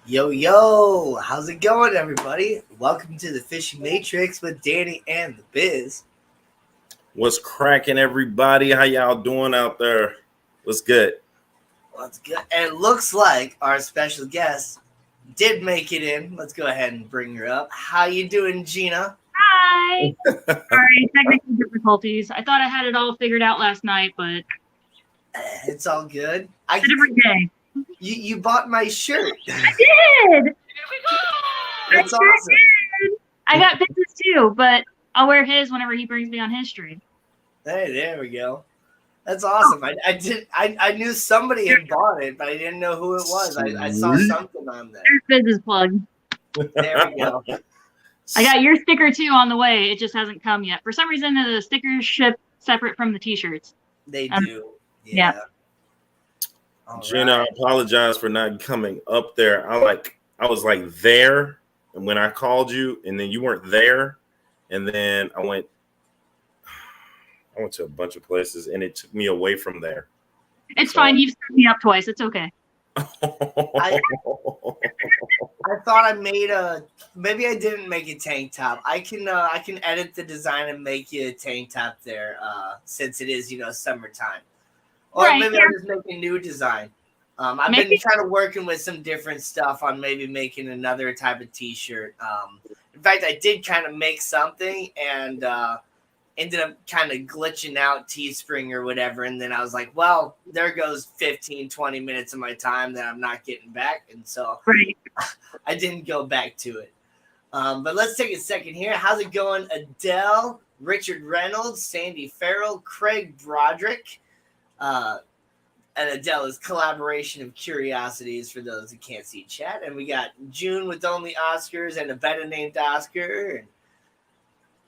Yo, yo, how's it going, everybody? Welcome to the Fishy Matrix with Danny and the Bizz. What's cracking, everybody? How y'all doing out there? What's good? What's good? And it looks like our special guest did make it in. Let's go ahead and bring her up. How you doing, Gina? Hi. Sorry, technical difficulties. I thought I had it all figured out last night, but It's all good. it's a different day. You bought my shirt. I did. That's I sure awesome. did. I got Bizz's too, but I'll wear his whenever he brings me on his stream. Hey, there we go. That's awesome. I knew somebody had bought it, but I didn't know who it was. I saw something on there. There's Bizz's plug. There we go. I got your sticker too on the way. It just hasn't come yet. For some reason, the stickers ship separate from the t-shirts. They do. Yeah. All Gina, right. I apologize for not coming up there. I was like there, and when I called you, and then you weren't there, and then I went to a bunch of places, and it took me away from there. It's fine. You've set me up twice. It's okay. I thought I made maybe I didn't make a tank top. I can edit the design and make you a tank top there since it is summertime. Or Right, maybe yeah. I'll just make a new design. I've been kind of working with some different stuff on maybe making another type of t-shirt. In fact, I did kind of make something and ended up kind of glitching out Teespring or whatever. And then I was like, well, there goes 15, 20 minutes of my time that I'm not getting back. And so Right. I didn't go back to it. But let's take a second here. How's it going, Adele, Richard Reynolds, Sandy Farrell, Craig Broderick, and Adele's collaboration of curiosities for those who can't see chat. And we got June with Only Oscars and a better named Oscar. And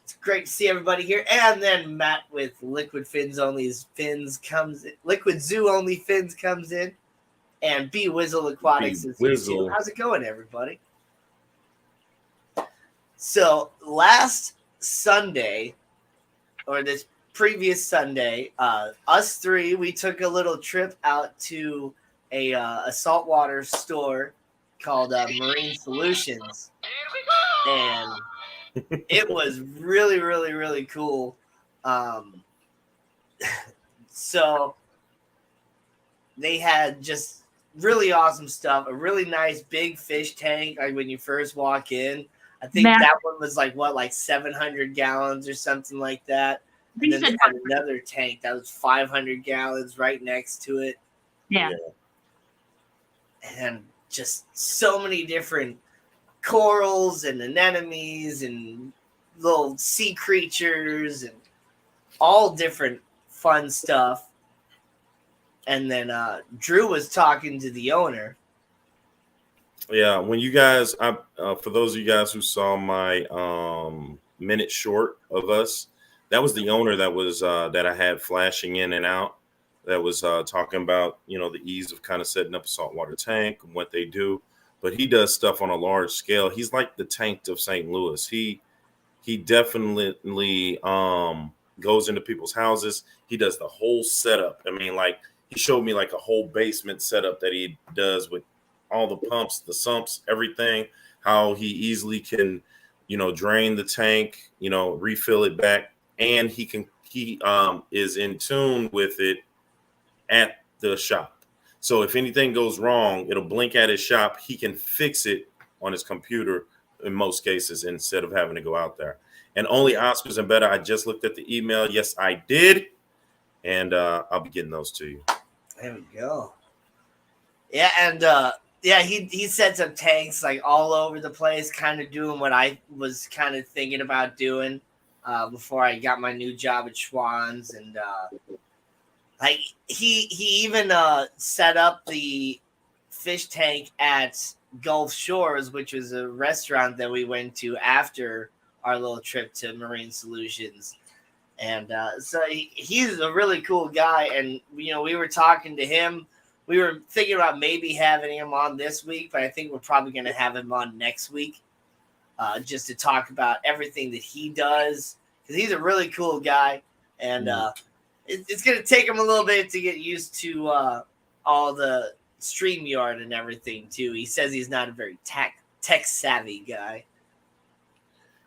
it's great to see everybody here. And then Matt with Liquid Fins Only Fins comes in. Liquid Zoo Only Fins comes in. And FishyBizzAquatics is here too. How's it going, everybody? So last Sunday, or this previous Sunday, us three, we took a little trip out to a saltwater store called Marine Solutions. And it was really, really, really cool. So they had just really awesome stuff. A really nice big fish tank, like when you first walk in. I think that one was like 700 gallons or something like that. And then they had another tank that was 500 gallons right next to it. Yeah. And just so many different corals and anemones and little sea creatures and all different fun stuff. And then Drew was talking to the owner. Yeah, when you guys, for those of you guys who saw my minute short of us, that was the owner that was that I had flashing in and out. That was talking about the ease of kind of setting up a saltwater tank and what they do. But he does stuff on a large scale. He's like the Tank of St. Louis. He definitely goes into people's houses. He does the whole setup. I mean, like he showed me like a whole basement setup that he does with all the pumps, the sumps, everything. How he easily can, drain the tank, refill it back. And he is in tune with it at the shop. So if anything goes wrong, it'll blink at his shop. He can fix it on his computer in most cases instead of having to go out there. And Only Oscars and better. I just looked at the email. Yes, I did. And I'll be getting those to you. There we go. Yeah, and he sets up tanks like all over the place, kind of doing what I was kind of thinking about doing. Before I got my new job at Schwann's, and like he even set up the fish tank at Gulf Shores, which was a restaurant that we went to after our little trip to Marine Solutions. And so he's a really cool guy, and we were talking to him. We were thinking about maybe having him on this week, but I think we're probably going to have him on next week. Just to talk about everything that he does, because he's a really cool guy, and it's going to take him a little bit to get used to all the StreamYard and everything too. He says he's not a very tech savvy guy,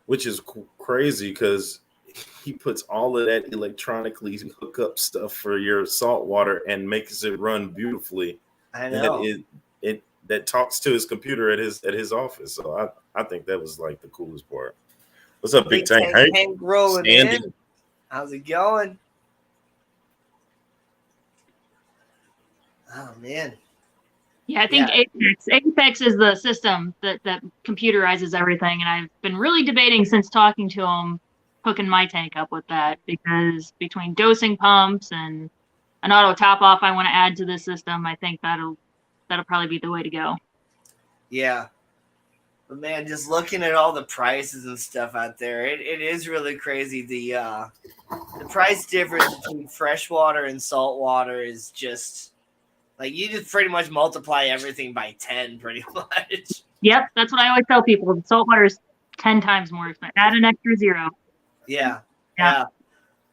which is crazy because he puts all of that electronically hook up stuff for your salt water and makes it run beautifully. I know. That talks to his computer at his office. So I think that was like the coolest part. What's up, Big Tank? Hank rolling in. How's it going? Oh man. Yeah, I think Apex is the system that computerizes everything, and I've been really debating since talking to him, hooking my tank up with that, because between dosing pumps and an auto top off I want to add to the system, I think that'll probably be the way to go. Yeah. But man, just looking at all the prices and stuff out there, it is really crazy. The price difference between freshwater and saltwater is just like you just pretty much multiply everything by 10 pretty much. Yep, that's what I always tell people. Saltwater is 10 times more expensive. Add an extra 0. Yeah. Yeah.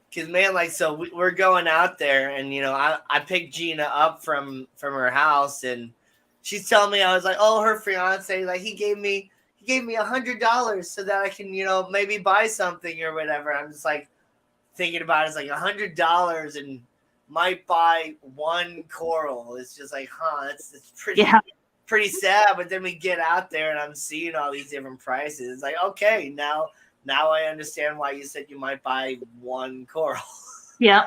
Because man, like, so we're going out there, and you know, I picked Gina up from her house, and she's telling me, I was like, oh, her fiance, like he gave me $100 so that I can, you know, maybe buy something or whatever. I'm just like thinking about it, it's like $100 and might buy one coral. It's just like, it's pretty sad. But then we get out there and I'm seeing all these different prices. It's like, okay, now I understand why you said you might buy one coral. Yeah.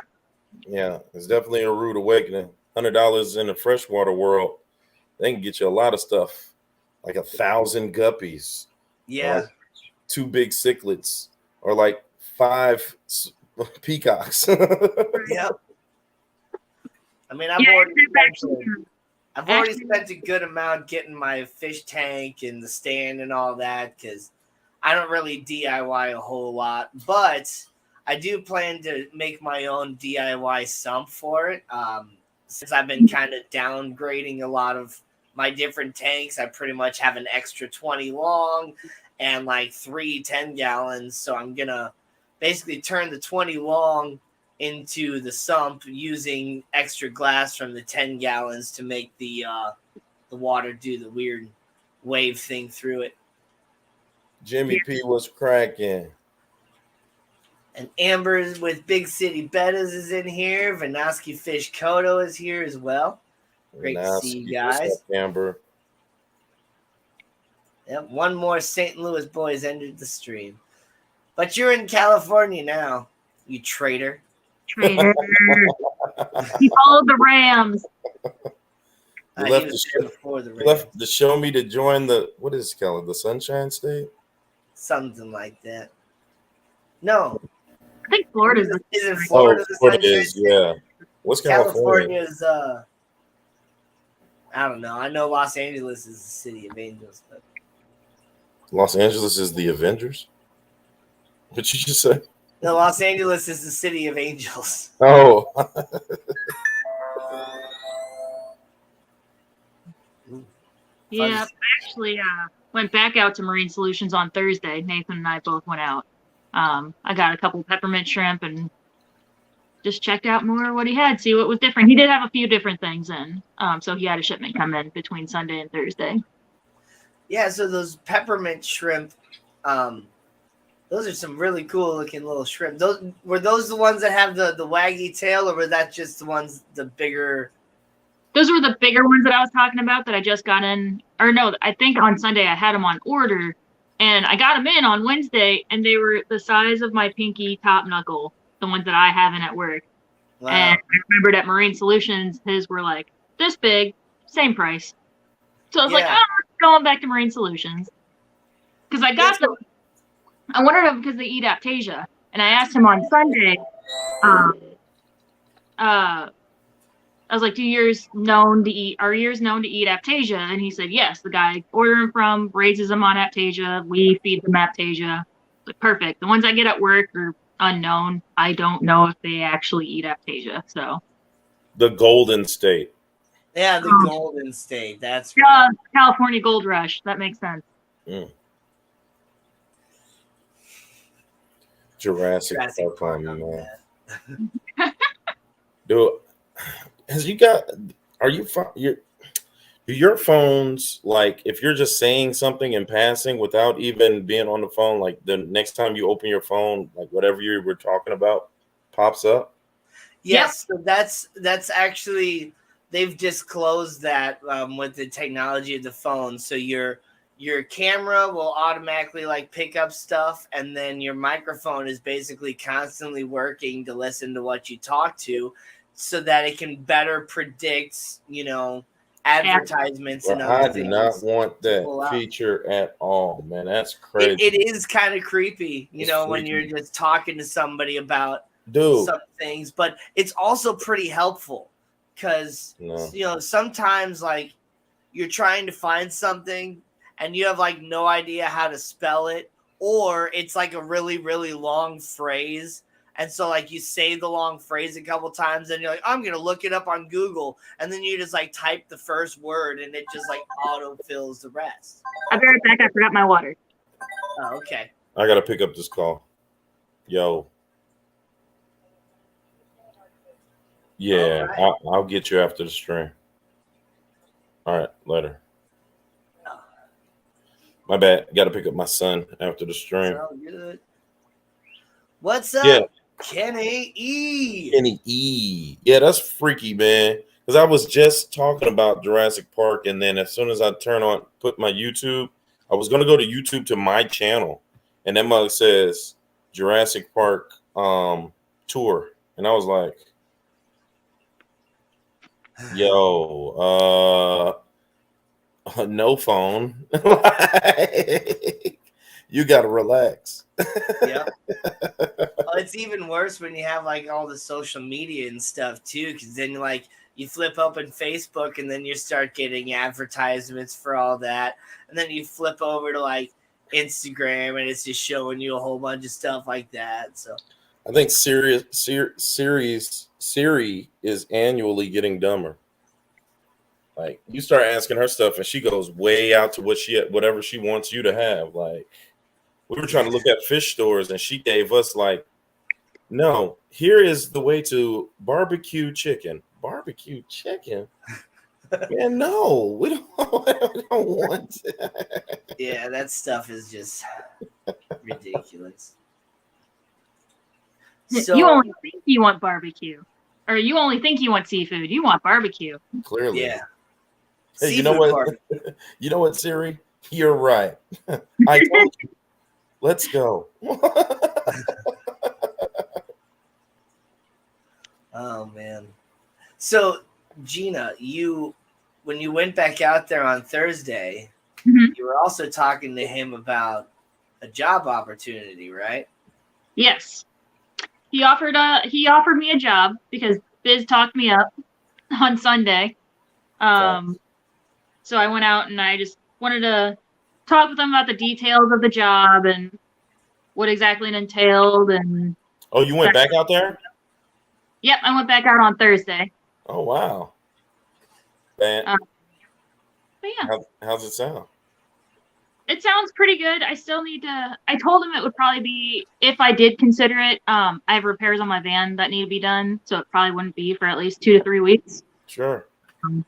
Yeah, it's definitely a rude awakening. $100 in the freshwater world, they can get you a lot of stuff, like 1,000 guppies. Yeah. Like 2 big cichlids, or like 5 peacocks. Yep. I mean, I've already spent a good amount getting my fish tank and the stand and all that, because I don't really DIY a whole lot, but I do plan to make my own DIY sump for it. Since I've been kind of downgrading a lot of my different tanks, I pretty much have an extra 20 long and like 3 10-gallons. So I'm going to basically turn the 20 long into the sump using extra glass from the 10 gallons to make the water do the weird wave thing through it. Jimmy P was cracking. And Amber with Big City Bettas is in here. Vanoski Fish Koto is here as well. Great to see you guys. What's up, Amber? Yep, one more St. Louis boys entered the stream. But you're in California now, you traitor. Traitor. He followed the Rams. He left to show me to join the, what is it called, the Sunshine State? Something like that. No. I think Florida's isn't Florida the Florida is, yeah. What's California's I don't know. I know Los Angeles is the city of angels, but Los Angeles is the Avengers? What you just say? No, Los Angeles is the city of angels. Oh. Yeah, I actually went back out to Marine Solutions on Thursday. Nathan and I both went out. I got a couple peppermint shrimp and just checked out more what he had, see what was different. He did have a few different things in. So he had a shipment come in between Sunday and Thursday. Yeah, so those peppermint shrimp, those are some really cool looking little shrimp. Were those the ones that have the waggy tail, or were that just the ones, the bigger? Those were the bigger ones that I was talking about that I just got in. Or no, I think on Sunday I had them on order, and I got them in on Wednesday, and they were the size of my pinky top knuckle, the ones that I have in at work. Wow. And I remembered at Marine Solutions, his were like this big, same price. So I was like, going back to Marine Solutions. Because I got them. I wanted them because they eat Aptasia. And I asked him on Sunday, I was like, are yours known to eat Aptasia? And he said, yes. The guy I order them from raises them on Aptasia. We feed them Aptasia. Like, perfect. The ones I get at work are unknown. I don't know if they actually eat Aptasia. So the Golden State. Yeah, the Golden State. That's right. California Gold Rush. That makes sense. Mm. Jurassic Park, man. Dude, Do your phones, like, if you're just saying something in passing without even being on the phone, like the next time you open your phone, like whatever you were talking about pops up? Yes, so that's actually, they've disclosed that with the technology of the phone. So your camera will automatically like pick up stuff, and then your microphone is basically constantly working to listen to what you talk to, so that it can better predict, advertisements and Well, other I do things. not want that pull out. feature at all, man. That's crazy. It is kind of creepy, It's when you're freaky. just talking to somebody about Dude, some things, but it's also pretty helpful because no. sometimes like you're trying to find something and you have like no idea how to spell it, or it's like a really really long phrase, and so like you say the long phrase a couple times and you're like, I'm gonna look it up on Google, and then you just like type the first word and it just like auto fills the rest. I'll be right back. I forgot my water. Oh, okay. I gotta pick up this call. Yo. Yeah, All right. I'll get you after the stream. All right, later. My bad. Got to pick up my son after the stream. So good. What's up, Yeah. Kenny E? Kenny E. Yeah, that's freaky, man. Because I was just talking about Jurassic Park, and then as soon as I put my YouTube, I was gonna go to YouTube to my channel, and that mug says Jurassic Park tour, and I was like, yo, no phone. You gotta relax. Yeah. Well, it's even worse when you have like all the social media and stuff too, because then like you flip open Facebook and then you start getting advertisements for all that, and then you flip over to like Instagram and it's just showing you a whole bunch of stuff like that. So I think Siri is annually getting dumber. Like, you start asking her stuff and she goes way out to whatever she wants you to have. Like, we were trying to look at fish stores and she gave us like, no, here is the way to barbecue chicken. Barbecue chicken? Man, no, we don't want it. yeah, that stuff is just ridiculous. So, you only think you want barbecue, or you only think you want seafood. You want barbecue. Clearly. Yeah. Hey, you know what? You know what, Siri? You're right. I told you. Let's go. Oh man. So Gina, when you went back out there on Thursday, Mhm. you were also talking to him about a job opportunity, right? Yes. He offered me a job because Bizz talked me up on Sunday. So I went out and I just wanted to talk with him about the details of the job and what exactly it entailed. And Oh, you went back out there? Yep, I went back out on Thursday. Oh, wow. Man, But yeah, how's it sound? it sounds pretty good. I still need to. I told him it would probably be, if I did consider it. I have repairs on my van that need to be done, so it probably wouldn't be for at least 2 to 3 weeks. Sure. But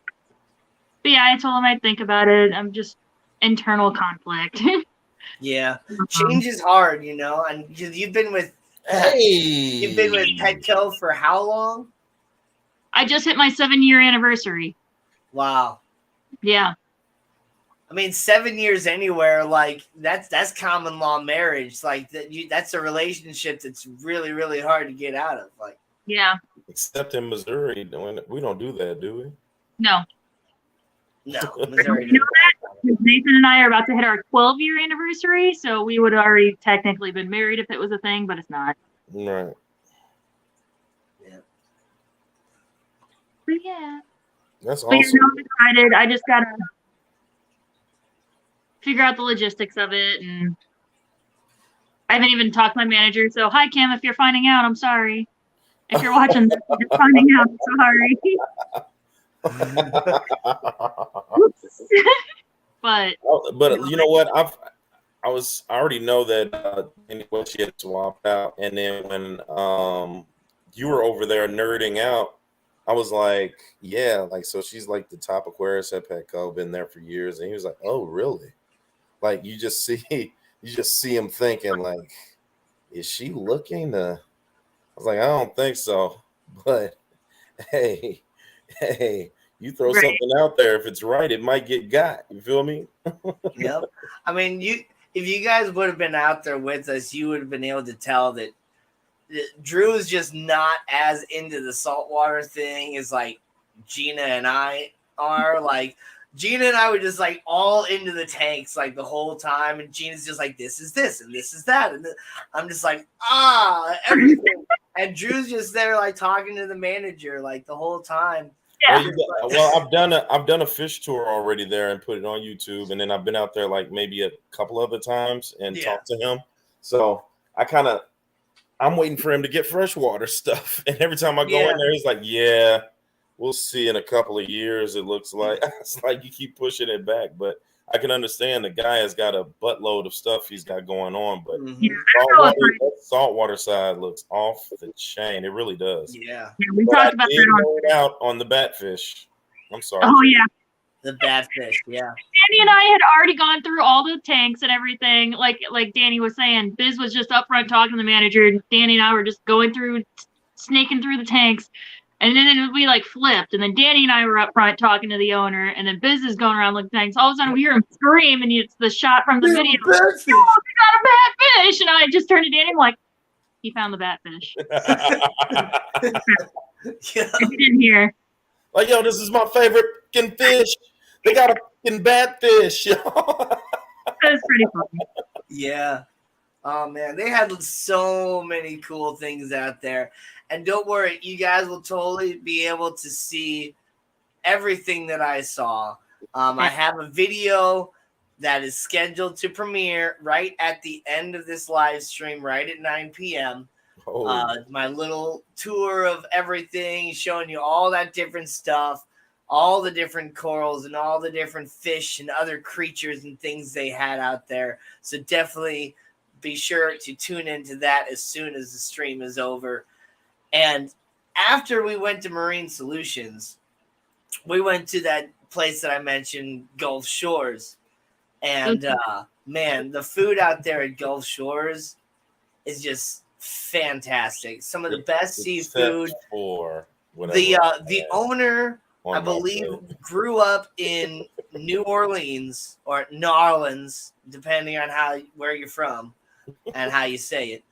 yeah, I told him I'd think about it. I'm just internal conflict. Yeah. Change is hard, and you've been with Petco for how long? I just hit my 7-year anniversary. Wow. Yeah. I mean, 7 years anywhere, like that's common law marriage. Like that's a relationship that's really, really hard to get out of. Like, yeah. Except in Missouri, we don't do that, do we? No. No, Missouri. You know that? Nathan and I are about to hit our 12-year anniversary, so we would have already technically been married if it was a thing, but it's not. Right. Yeah. But yeah. That's But awesome. I'm excited. I just gotta figure out the logistics of it, and I haven't even talked to my manager. So hi, Kim, if you're finding out, I'm sorry. If you're watching this, if you're finding out, I'm sorry. But you know what? I already know that anyway she had swapped out, and then when you were over there nerding out, I was like, yeah, like, so she's like the top aquarist at Petco, been there for years. And he was like, oh, really? Like, you just see him thinking, like, is she looking to? I was like, I don't think so. But hey, you throw Right. something out there, if it's right, it might get got. You feel me? Yep. I mean, if you guys would have been out there with us, you would have been able to tell that Drew is just not as into the saltwater thing as like Gina and I are. Like Gina and I were just like all into the tanks like the whole time, and Gina's just like, this is this and this is that, and I'm just like, everything. And Drew's just there like talking to the manager like the whole time. Yeah. Well, I've done a fish tour already there and put it on YouTube, and then I've been out there like maybe a couple other times and talked to him. So I'm waiting for him to get freshwater stuff, and every time I go in there, he's like, "Yeah, we'll see in a couple of years." It looks like it's like you keep pushing it back, but I can understand the guy has got a buttload of stuff he's got going on, but saltwater side looks off the chain. It really does. Yeah. We talked about that out on the batfish. I'm sorry. Oh yeah. The batfish, yeah. Danny and I had already gone through all the tanks and everything. Like Danny was saying, Bizz was just up front talking to the manager. And Danny and I were just going through, snaking through the tanks. And then we like flipped. And then Danny and I were up front talking to the owner. And then Bizz is going around looking at tanks. All of a sudden we hear him scream, and it's the shot from the video. Oh, we got a batfish! And I just turned to Danny, I'm like, he found the batfish. Yeah. He didn't hear. Like, yo, this is my favorite fucking fish. They got a fucking batfish. That's pretty funny. Yeah. Oh man, they had so many cool things out there. And don't worry, you guys will totally be able to see everything that I saw. I have a video that is scheduled to premiere right at the end of this live stream, right at 9 p.m. My little tour of everything, showing you all that different stuff, all the different corals and all the different fish and other creatures and things they had out there. So definitely be sure to tune into that as soon as the stream is over. And after we went to Marine Solutions, we went to that place that I mentioned, Gulf Shores. And man, the food out there at Gulf Shores is just fantastic. Some of the best seafood. The owner, I believe, grew up in New Orleans or New Orleans, depending on where you're from and how you say it.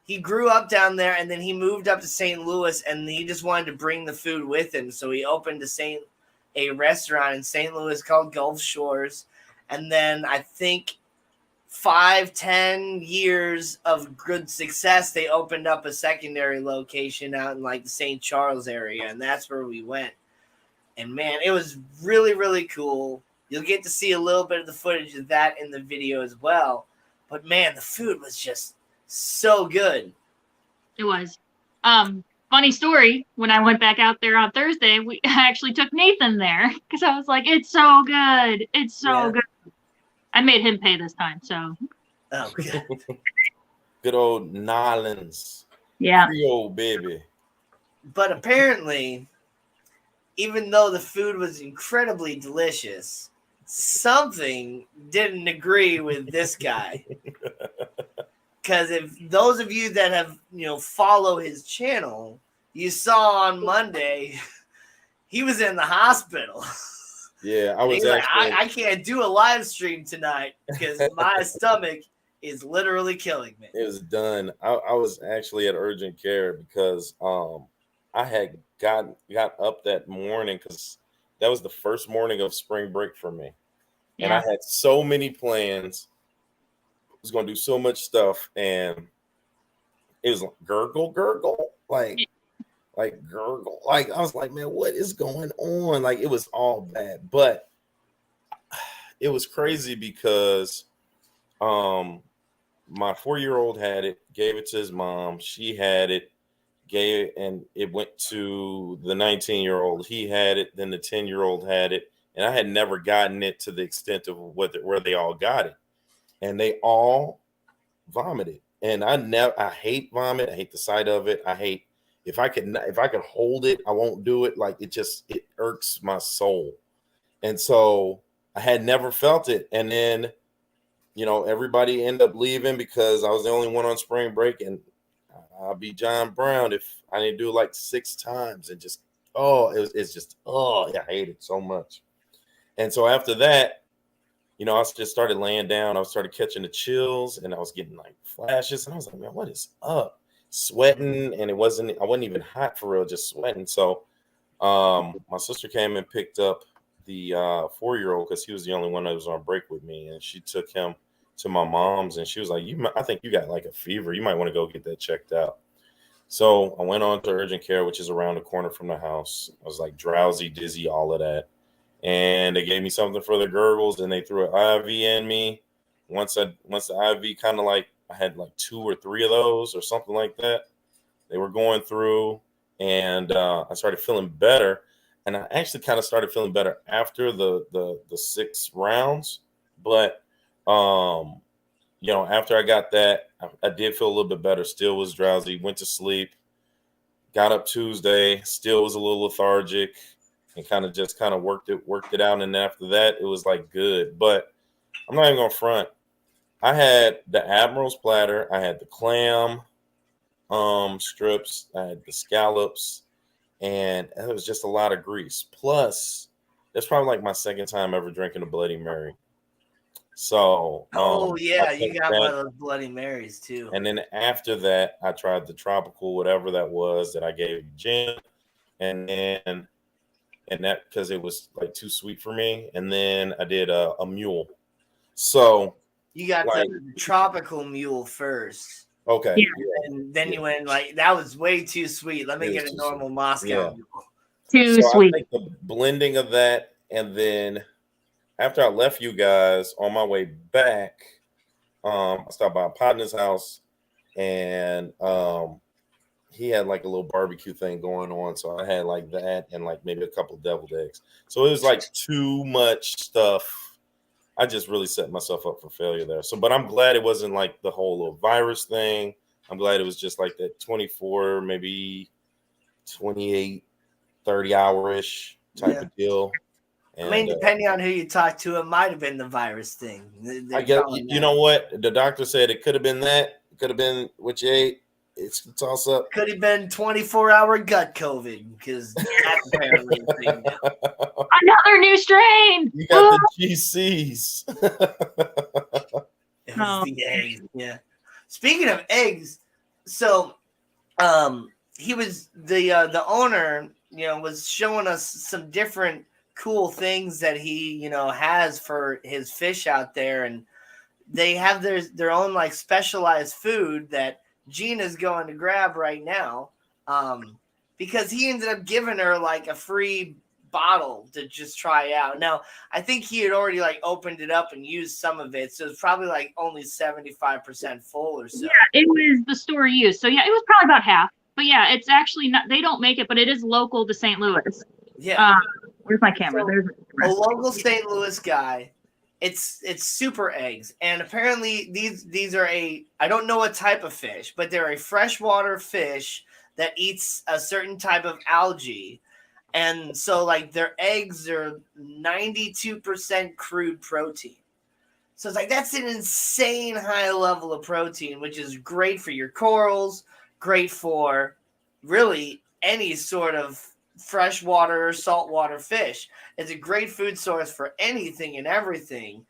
He grew up down there, and then he moved up to St. Louis, and he just wanted to bring the food with him. So he opened a restaurant in St. Louis called Gulf Shores. And then I think 5-10 years of good success, they opened up a secondary location out in like the St. Charles area, and that's where we went. And man, it was really, really cool. You'll get to see a little bit of the footage of that in the video as well. But man, the food was just so good. It was. Funny story, when I went back out there on Thursday, I actually took Nathan there because I was like, it's so good. It's so good. I made him pay this time, so. Oh, good. Good old Nolans. Yeah. Creole, baby. But apparently, even though the food was incredibly delicious, something didn't agree with this guy. Because if those of you that have, follow his channel, you saw on Monday, he was in the hospital. Yeah, I was like, I can't do a live stream tonight because my stomach is literally killing me. It was done. I was actually at urgent care because I had got up that morning because that was the first morning of spring break for me. Yeah. And I had so many plans. I was going to do so much stuff, and it was like gurgle, like gurgle. Like, I was like, man, what is going on? Like, it was all bad. But it was crazy because my 4-year-old had it, gave it to his mom. She had it, and it went to the 19-year-old. He had it, then the 10-year-old had it. And I had never gotten it to the extent of where they all got it. And they all vomited. And I hate vomit. I hate the sight of it. I hate if I could hold it, I won't do it. Like it irks my soul. And so I had never felt it. And then, everybody ended up leaving because I was the only one on spring break, and I'll be John Brown if I didn't do it like 6 times and just, I hate it so much. And so after that, I just started laying down. I started catching the chills, and I was getting like flashes, and I was like, man, what is up? Sweating, and I wasn't even hot for real, just sweating. So my sister came and picked up the 4-year-old because he was the only one that was on break with me, and she took him to my mom's, and she was like, I think you got like a fever. You might want to go get that checked out. So I went on to urgent care, which is around the corner from the house. I was like drowsy, dizzy, all of that. And they gave me something for the gurgles, and they threw an IV in me. Once the IV kind of like, I had like 2 or 3 of those or something like that. They were going through, and I started feeling better. And I actually kind of started feeling better after the 6 rounds. But, after I got that, I did feel a little bit better. Still was drowsy, went to sleep, got up Tuesday, still was a little lethargic, and kind of worked it out. And after that, it was like good. But I'm not even going to front. I had the Admiral's platter. I had the clam strips. I had the scallops. And it was just a lot of grease. Plus, it's probably like my second time ever drinking a Bloody Mary. So, you got one of those Bloody Marys too. And then after that, I tried the tropical, whatever that was that I gave Gina, and that because it was like too sweet for me. And then I did a mule. So you got the tropical mule first. Okay. Yeah. And then you went like, that was way too sweet. Let me get a normal Moscow mule. Too sweet. I think the blending of that, and then after I left you guys on my way back, I stopped by a partner's house, and he had like a little barbecue thing going on. So I had like that and like maybe a couple of deviled eggs. So it was like too much stuff. I just really set myself up for failure there. So, but I'm glad it wasn't like the whole little virus thing. I'm glad it was just like that 24, maybe 28, 30 hour-ish type of deal. And, I mean, depending on who you talk to, it might have been the virus thing. I guess, you know what? The doctor said it could have been that. It could have been what you ate. It's a toss up. Could have been 24-hour gut COVID, because that's apparently a thing now. Another new strain. You got the GCs. It was the eggs, yeah. Speaking of eggs, so he was the owner, was showing us some different cool things that he, has for his fish out there, and they have their own like specialized food that Gina's going to grab right now, because he ended up giving her like a free bottle to just try out. Now, I think he had already like opened it up and used some of it, so it's probably like only 75% full or so. Yeah, it was the store used. So yeah, it was probably about half. But yeah, it's actually not, they don't make it, but it is local to St. Louis. Yeah. Where's my camera? So, there's a local St. Louis guy. It's super eggs, and apparently these are I don't know what type of fish, but they're a freshwater fish that eats a certain type of algae, and so like their eggs are 92% crude protein. So it's like that's an insane high level of protein, which is great for your corals, great for really any sort of freshwater or saltwater fish. It's a great food source for anything and everything.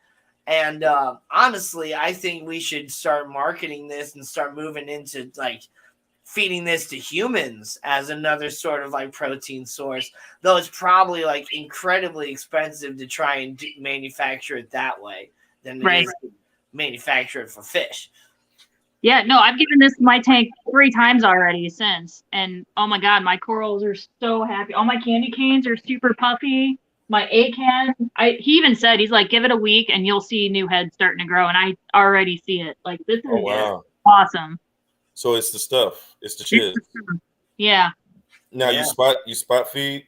And honestly, I think we should start marketing this and start moving into like feeding this to humans as another sort of like protein source, though it's probably like incredibly expensive to try and manufacture it that way than it is to manufacture it for fish. Yeah, no, I've given this my tank 3 times already since. And oh my God, my corals are so happy. All my candy canes are super puffy. My acan, he even said, he's like, give it a week and you'll see new heads starting to grow. And I already see it. Like, this is awesome. So it's the stuff. It's the shit. Yeah. Now you spot feed?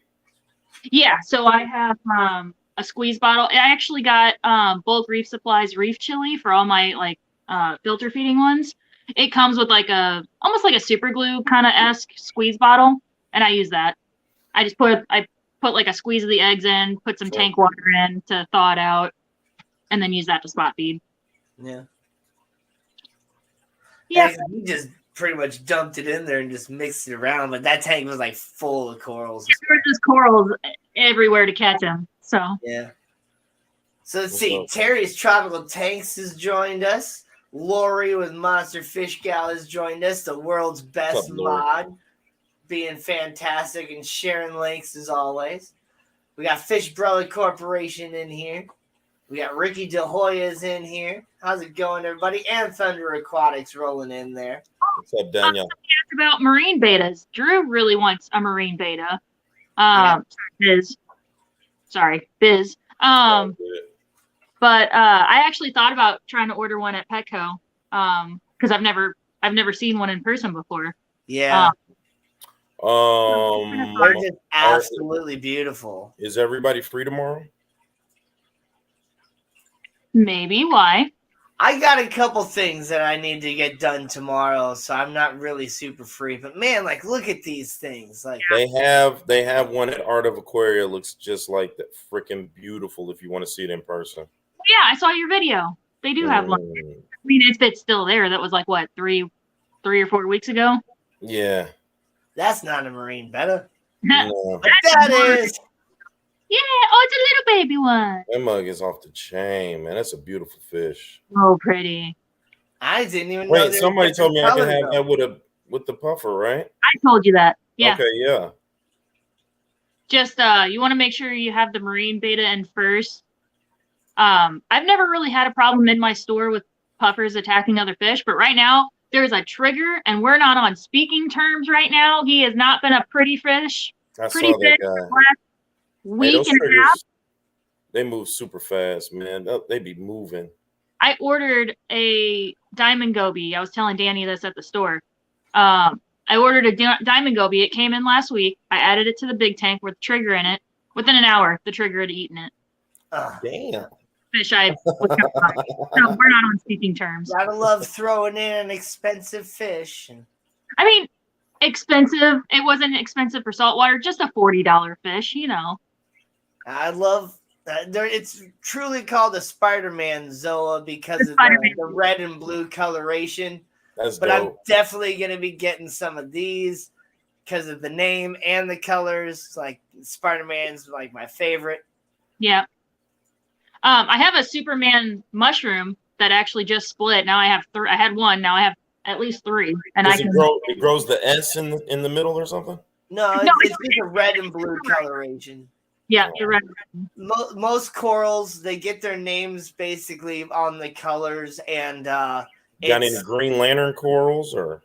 Yeah. So I have a squeeze bottle. I actually got bulk Reef Supplies Reef chili for all my like filter feeding ones. It comes with like almost like a super glue kind of esque squeeze bottle, and I use that. I put like a squeeze of the eggs in, put some tank water in to thaw it out, and then use that to spot feed. Yeah. Yeah. You just pretty much dumped it in there and just mixed it around, but that tank was like full of corals. There were just corals everywhere to catch them. So yeah. So let's see. Terry's Tropical Tanks has joined us. Lori with Monster Fish Gal has joined us. The world's best mod, being fantastic and sharing links as always. We got Fish Brother Corporation in here. We got Ricky De Hoya's in here. How's it going, everybody? And Thunder Aquatics rolling in there. What's up, Daniel? About marine betas. Drew really wants a marine beta. Bizz. But I actually thought about trying to order one at Petco because I've never seen one in person before. Yeah. They're just absolutely beautiful. Is everybody free tomorrow? Maybe. Why? I got a couple things that I need to get done tomorrow, so I'm not really super free. But man, like, look at these things. Like they have one at Art of Aquaria. Looks just like that, freaking beautiful. If you want to see it in person. Yeah, I saw your video. They do have one. I mean, it's still there. That was like what, three or 4 weeks ago. Yeah. That's not a marine betta. No. But that is. Yeah. Oh, it's a little baby one. That mug is off the chain, man. That's a beautiful fish. Oh, pretty. I didn't even know. Wait, somebody told me I could have that with the puffer, right? I told you that. Yeah. Okay, yeah. Just you want to make sure you have the marine beta in first. I've never really had a problem in my store with puffers attacking other fish, but right now there's a trigger, and we're not on speaking terms right now. He has not been a pretty fish. Pretty fish for the last week and a half. They move super fast, man. They be moving. I ordered a diamond goby. I was telling Danny this at the store. I ordered a diamond goby. It came in last week. I added it to the big tank with the trigger in it. Within an hour, the trigger had eaten it. Damn. Fish I was no, we're not on speaking terms. Gotta love throwing in an expensive fish. I mean, expensive. It wasn't expensive for saltwater. Just a $40 fish, you know. I love it's truly called a Spider-Man Zoa because of the red and blue coloration. That's but dope. I'm definitely going to be getting some of these because of the name and the colors. Like Spider-Man's like my favorite. Yeah. I have a Superman mushroom that actually just split. Now I have I had one. Now I have at least 3. And it grows the S in the middle or something? No, it's just a red and blue coloration. Yeah, you're right. Most corals, they get their names basically on the colors, and got any Green Lantern corals or?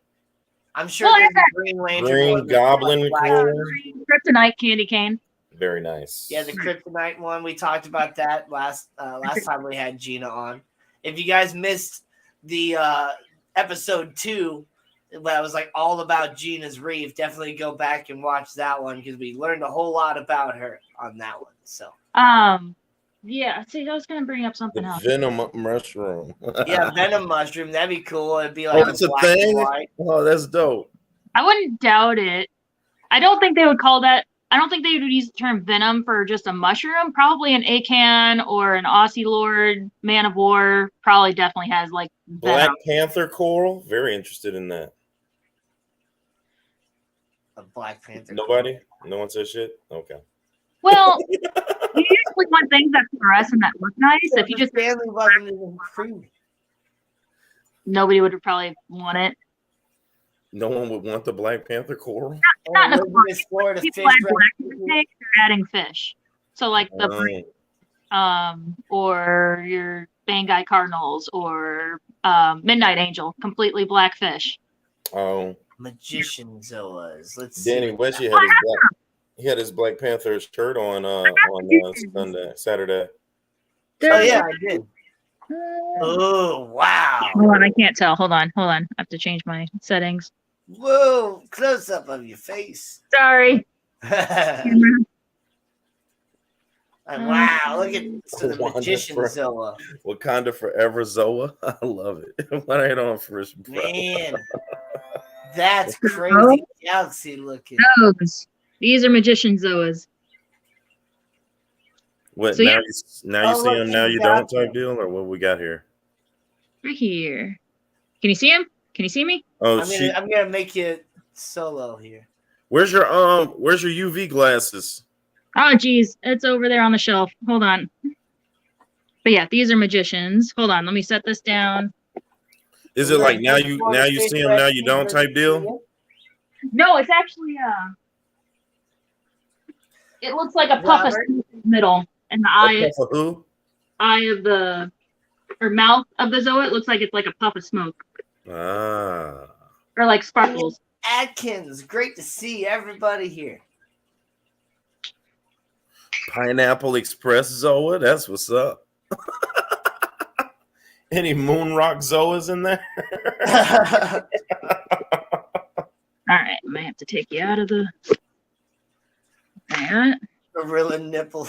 I'm sure there's a Green Lantern, Green Goblin coral, Kryptonite candy cane. Very nice. Yeah, the Kryptonite one. We talked about that last time we had Gina on. If you guys missed the episode 2, that was like all about Gina's Reef, definitely go back and watch that one because we learned a whole lot about her on that one. So yeah, see, I was gonna bring up something else. Venom mushroom. Yeah, venom mushroom, that'd be cool. It'd be like a thing. Oh, that's dope. I wouldn't doubt it. I don't think they would call that. I don't think they would use the term venom for just a mushroom. Probably an acan or an Aussie Lord, Man of War. Probably definitely has like Black Panther coral. Very interested in that. A Black Panther. Nobody? No one says shit? Okay. Well, you usually want things that fluorescent that look nice. If you just nobody would probably want it. No one would want the Black Panther coral? Not necessarily. They're adding fish. So like the or your Banggai Cardinals or Midnight Angel, completely black fish. Oh. Magician Zoas. Let's Danny see. Weshy had his Black Panther shirt on Saturday. Oh yeah, I did. Oh wow! Hold on, I can't tell. Hold on. I have to change my settings. Whoa! Close up of your face. Sorry. Wow, look at the Wakanda magician for- Zoa. Wakanda Forever Zoa. I love it. What ain't on first, bro? Man, that's crazy galaxy looking. These are magician Zoas. What So, now? yeah. You see look, him, now you you got don't type him. deal, or what we got here? Right here. Can you see him? Can you see me? Oh, I'm gonna make you solo here. where's your UV glasses? Oh, geez. It's over there on the shelf. Hold on. But yeah, these are magicians. Hold on. Let me set this down. Is it like now you see him, now you don't type deal? No, it's actually it looks like a puff of smoke in the middle, and the eye of the mouth of the Zoa. It looks like it's like a puff of smoke. Ah. Or like sparkles. Atkins, great to see everybody here. Pineapple Express Zoa, that's what's up. Any Moon Rock Zoas in there? All right, I might have to take you out of the. That. Gorilla nipple.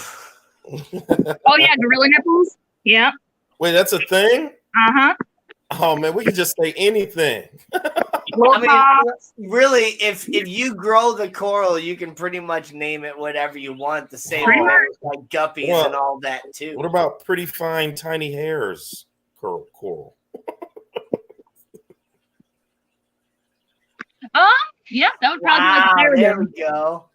Oh yeah, gorilla nipples. Yeah. Wait, that's a thing? Uh-huh. Oh man, we can just say anything. I mean, really, if you grow the coral, you can pretty much name it whatever you want. The same way with like guppies and all that too. What about pretty fine tiny hairs coral? Yeah, that would probably be there we go.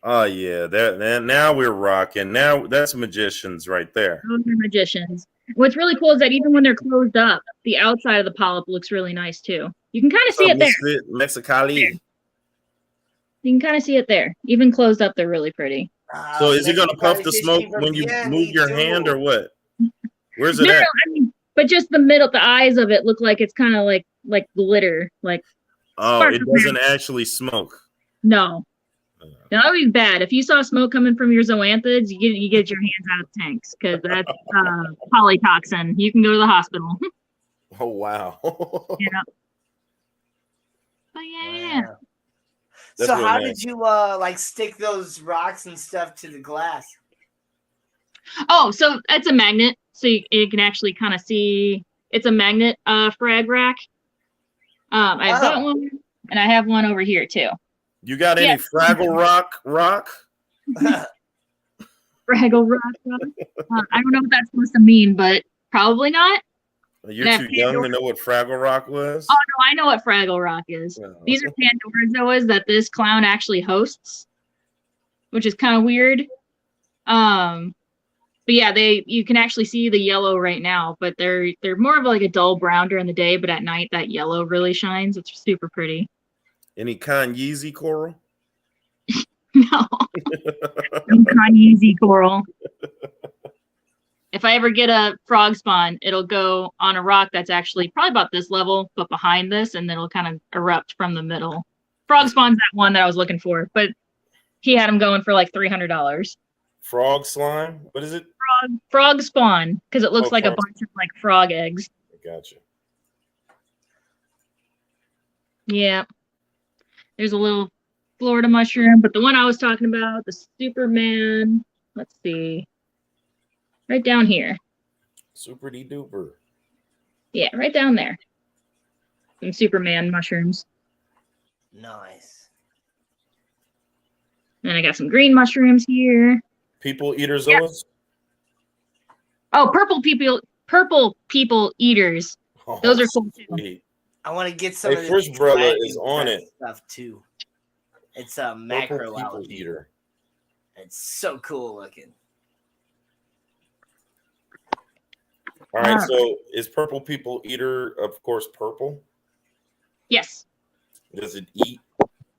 Oh yeah, that now we're rocking. Now that's magicians right there. Those are magicians. What's really cool is that even when they're closed up, the outside of the polyp looks really nice too. You can kind of see it there. Mexicali. You can kind of see it there. Even closed up, they're really pretty. So is it going to puff the smoke when you move your hand or what? Where's it at? I mean, but just the middle, the eyes of it look like it's kind of like glitter. Like it doesn't actually smoke. No. That would be bad. If you saw smoke coming from your zoanthids, you get your hands out of the tanks because that's polytoxin. You can go to the hospital. Oh wow. Yeah. But yeah. Wow. So how did you like stick those rocks and stuff to the glass? Oh, so it's a magnet. So you can actually kind of see it's a magnet frag rack. I've got one and I have one over here too. You got any Fraggle Rock? Fraggle Rock? I don't know what that's supposed to mean, but probably not. You're too young to know what Fraggle Rock was? Oh, no, I know what Fraggle Rock is. No. These are Pandora Zoas that this clown actually hosts, which is kind of weird. But yeah, you can actually see the yellow right now, but they're more of like a dull brown during the day, but at night that yellow really shines. It's super pretty. Any Yeezy coral? No. Easy coral. If I ever get a frog spawn, it'll go on a rock that's actually probably about this level, but behind this, and then it'll kind of erupt from the middle. Frog spawn's that one that I was looking for, but he had him going for like $300. Frog slime? What is it? Frog spawn, because it looks like a bunch of like frog eggs. Gotcha. Yeah. There's a little Florida mushroom, but the one I was talking about, the Superman, let's see. Right down here. Super duper. Yeah, right down there. Some Superman mushrooms. Nice. And I got some green mushrooms here. People eater zoas? Oh, purple people eaters. Oh, those are cool too. Sweet. I want to get some of Fish Brother is on it. Stuff too. It's a macro people eater. It's so cool looking. All right, so is purple people eater, of course, purple? Yes. Does it eat?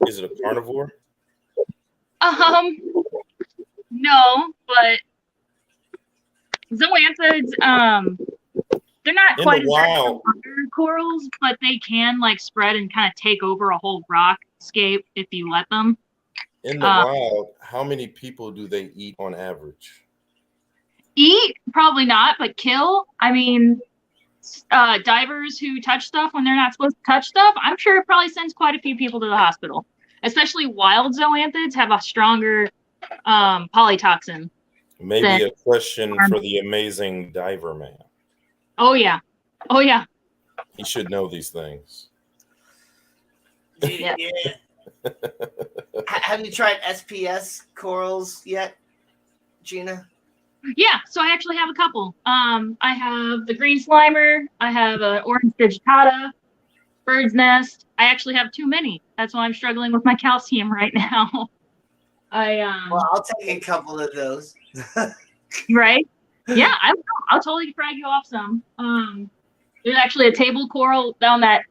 Is it a carnivore? No, but zoanthids, they're not quite as bad as other corals, but they can like spread and kind of take over a whole rock scape if you let them. In the wild, how many people do they eat on average? Eat? Probably not, but kill? I mean, divers who touch stuff when they're not supposed to touch stuff, I'm sure it probably sends quite a few people to the hospital. Especially wild zoanthids have a stronger polytoxin. Maybe a question for the amazing diver man. Oh yeah. Oh yeah. He should know these things. Yeah. Have you tried Sps Corals yet, Gina? Yeah, so I actually have a couple. I have the green slimer. I have an orange digitata, bird's nest. I actually have too many. That's why I'm struggling with my calcium right now. Well, I'll take a couple of those. Right? Yeah, I'll totally frag you off some. There's actually a table coral down that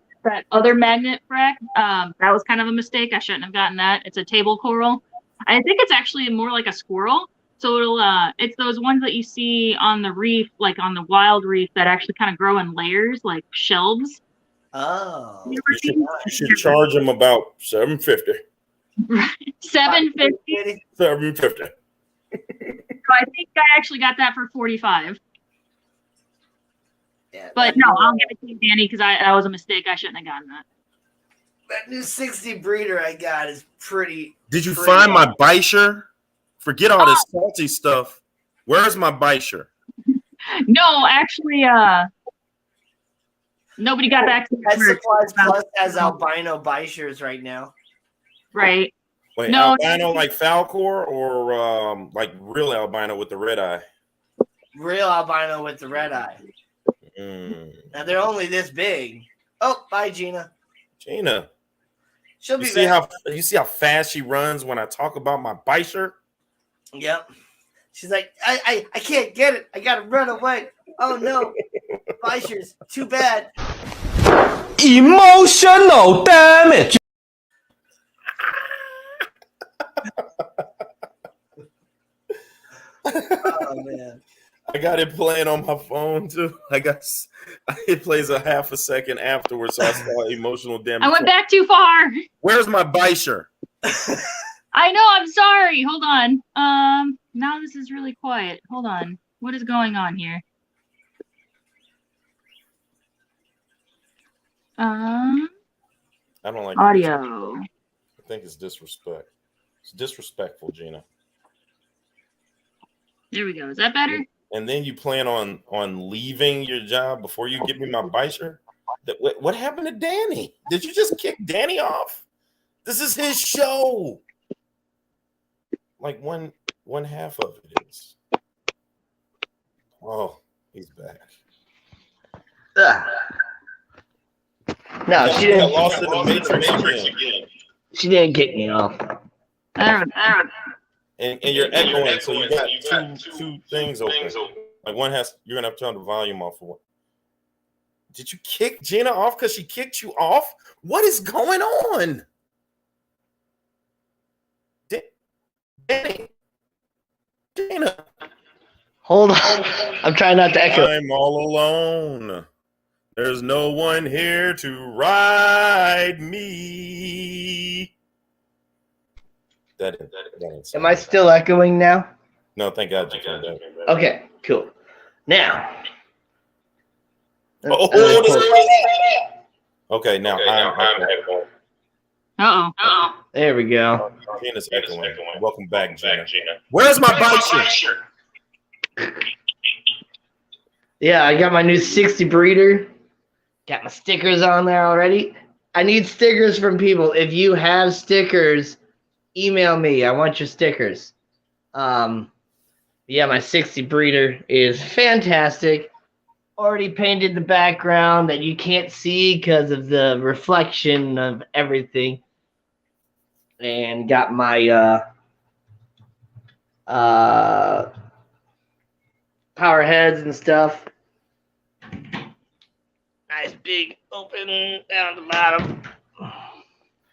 other magnet frack. That was kind of a mistake. I shouldn't have gotten that. It's a table coral. I think it's actually more like a squirrel. So it's those ones that you see on the reef, like on the wild reef, that actually kind of grow in layers, like shelves. Oh, you should charge them about $7.50. $7.50. $7.50. So I think I actually got that for $45. yeah. But no, I'll give it to you, Danny, because that was a mistake. I shouldn't have gotten that. That new 60 breeder I got is pretty. Did you find my Bisher? Forget all this salty stuff. Where's my Bisher? No, actually, nobody got back to me. Pet Supplies Plus has albino Bichers right now. Right. Wait, No, albino like Falcor or like real albino with the red eye? Real albino with the red eye. Now they're only this big. Oh, bye, Gina. Gina. She'll be You see how fast she runs when I talk about my Bisher? Yep. She's like, I can't get it. I gotta run away. Oh no. Bichers, too bad. Emotional damage. Oh man. I got it playing on my phone too. It plays a half a second afterwards, so I saw emotional damage. I went back too far. Where's my Bisher? I know, I'm sorry. Hold on. Now this is really quiet. Hold on. What is going on here? I don't like audio. I think it's disrespect. It's disrespectful, Gina. There we go. Is that better? And then you plan on leaving your job before you give me my Bisher? What happened to Danny? Did you just kick Danny off? This is his show. Like one half of it is. Oh, he's back. No, she didn't. Lost in the Matrix again. She didn't kick me off. And you're echoing, so you got two things open. Like you're gonna have to turn the volume off for one. Did you kick Gina off because she kicked you off? What is going on? Danny. Gina. Hold on. I'm trying not to echo. I'm all alone. There's no one here to ride me. That Am I still echoing now? No, thank God you can't do it. Okay, cool. Now. Okay, now I'm echoing. Uh-oh. There we go. Gina's echoing. Welcome back, Gina. Where's my Bisher? Yeah, I got my new 60 breeder. Got my stickers on there already. I need stickers from people. If you have stickers, email me. I want your stickers. Yeah, my 60 breeder is fantastic. Already painted the background that you can't see because of the reflection of everything. And got my power heads and stuff. Nice big open down the bottom.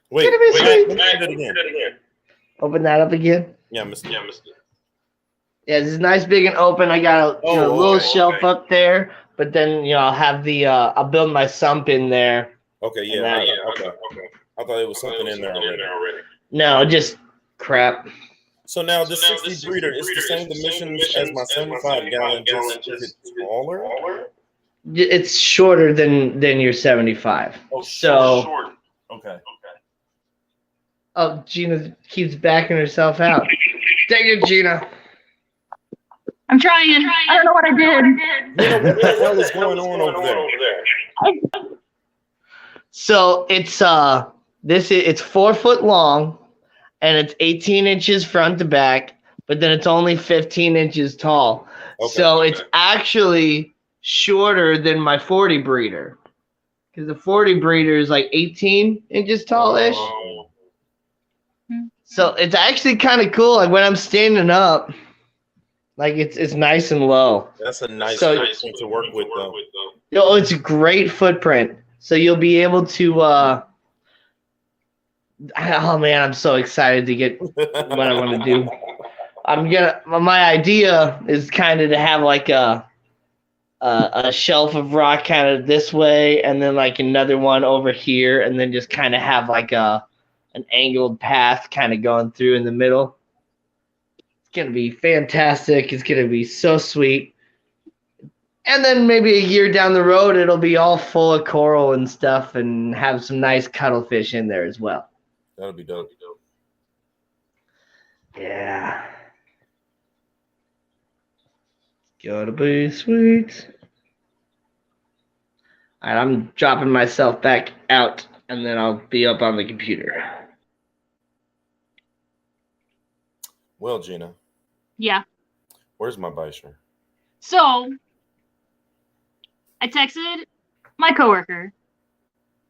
Wait, do it again. Open that up again. Yeah, Mr. Yeah, this is nice, big, and open. I got a little shelf up there, but then I'll have I'll build my sump in there. Okay, yeah, okay. I thought it was something in there already. No, just crap. So now the 60 breeder is the same dimensions as my 75 gallon, just is it smaller? It's shorter than your 75. Oh, so short. Okay. Oh, Gina keeps backing herself out. Take it, Gina. I'm trying. I don't know what I did. What the hell is going on over there? So it's it's 4 foot long, and it's 18 inches front to back, but then it's only 15 inches tall. Okay. So it's actually shorter than my 40 breeder, because the 40 breeder is like 18 inches tallish. Oh. So it's actually kind of cool. Like when I'm standing up, like it's nice and low. That's a nice So- thing to work with, though. It's a great footprint. So you'll be able to. Oh man, I'm so excited to get what I want to do. My idea is kind of to have like a shelf of rock kind of this way, and then like another one over here, and then just kind of have like an angled path kind of going through in the middle. It's gonna be fantastic. It's gonna be so sweet. And then maybe a year down the road, it'll be all full of coral and stuff, and have some nice cuttlefish in there as well. That'll be dope. Yeah. Gotta be sweet. All right, I'm dropping myself back out, and then I'll be up on the computer. Well, Gina, Yeah. where's my Bisher? So I texted my coworker,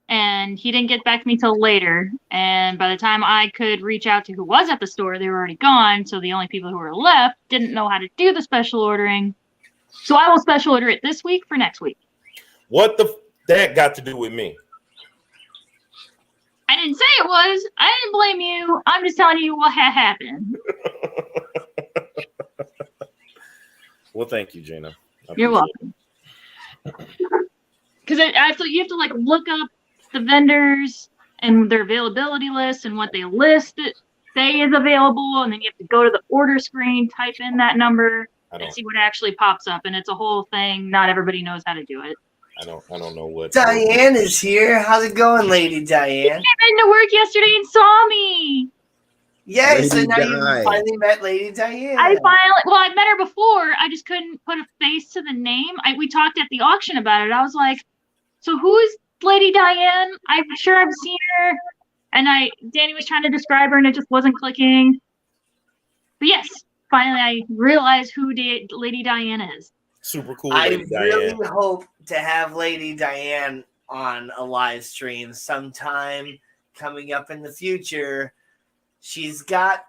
and he didn't get back to me till later. And by the time I could reach out to who was at the store, they were already gone. So the only people who were left didn't know how to do the special ordering. So I will special order it this week for next week. What that got to do with me? I didn't say it was. I didn't blame you. I'm just telling you what had happened. Well, thank you, Gina. You're welcome. Because you have to like look up the vendors and their availability list and what they list that say is available, and then you have to go to the order screen, type in that number, and see what actually pops up. And it's a whole thing. Not everybody knows how to do it. I don't know what. Diane is here. How's it going, Lady Diane? You came into work yesterday and saw me. Yeah, Lady so now you Di. finally met Lady Diane. I met her before. I just couldn't put a face to the name. We talked at the auction about it. I was like, so who is Lady Diane? I'm sure I've seen her. And Danny was trying to describe her, and it just wasn't clicking. But yes, finally I realized who Lady Diane is. Super cool, I Lady really Diane. hope to have Lady Diane on a live stream sometime coming up in the future. She's got